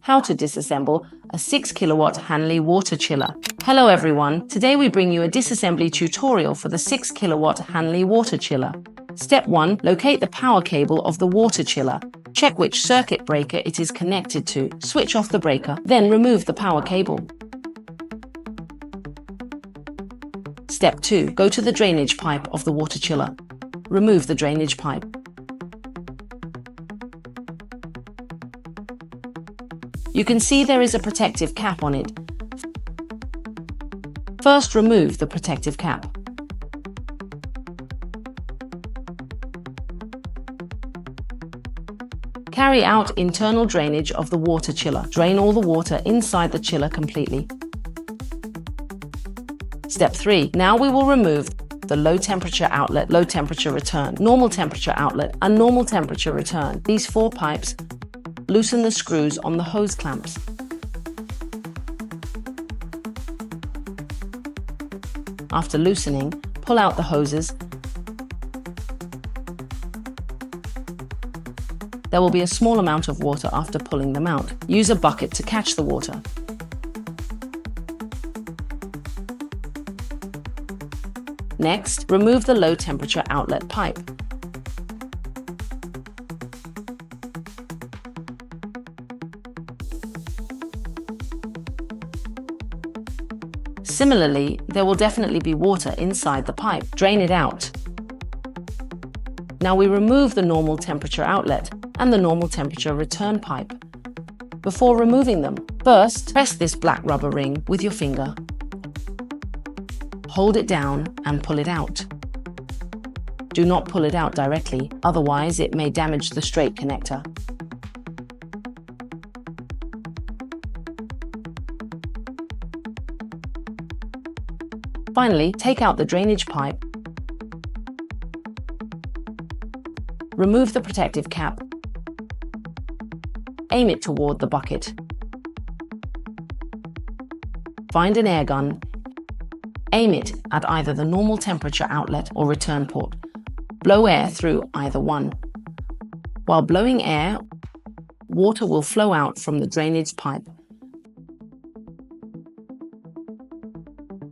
How to disassemble a 6 kilowatt Hanli water chiller. Hello everyone, today we bring you a disassembly tutorial for the 6 kilowatt Hanli water chiller. Step 1. Locate the power cable of the water chiller. Check which circuit breaker it is connected to. Switch off the breaker, then remove the power cable. Step 2. Go to the drainage pipe of the water chiller. Remove the drainage pipe. You can see there is a protective cap on it. First, remove the protective cap. Carry out internal drainage of the water chiller. Drain all the water inside the chiller completely. Step 3. Now we will remove the low temperature outlet, low temperature return, normal temperature outlet, and normal temperature return. These 4 pipes. Loosen the screws on the hose clamps. After loosening, pull out the hoses. There will be a small amount of water after pulling them out. Use a bucket to catch the water. Next, remove the low temperature outlet pipe. Similarly, there will definitely be water inside the pipe. Drain it out. Now we remove the normal temperature outlet and the normal temperature return pipe. Before removing them, first press this black rubber ring with your finger. Hold it down and pull it out. Do not pull it out directly, otherwise it may damage the straight connector. Finally, take out the drainage pipe. Remove the protective cap. Aim it toward the bucket. Find an air gun. Aim it at either the normal temperature outlet or return port. Blow air through either one. While blowing air, water will flow out from the drainage pipe.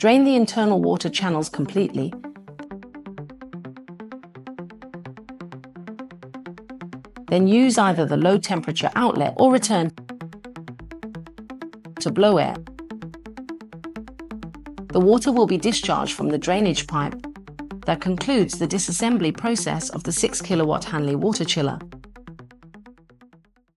Drain the internal water channels completely. Then use either the low temperature outlet or return to blow air. The water will be discharged from the drainage pipe. That concludes the disassembly process of the 6 kilowatt Hanli water chiller.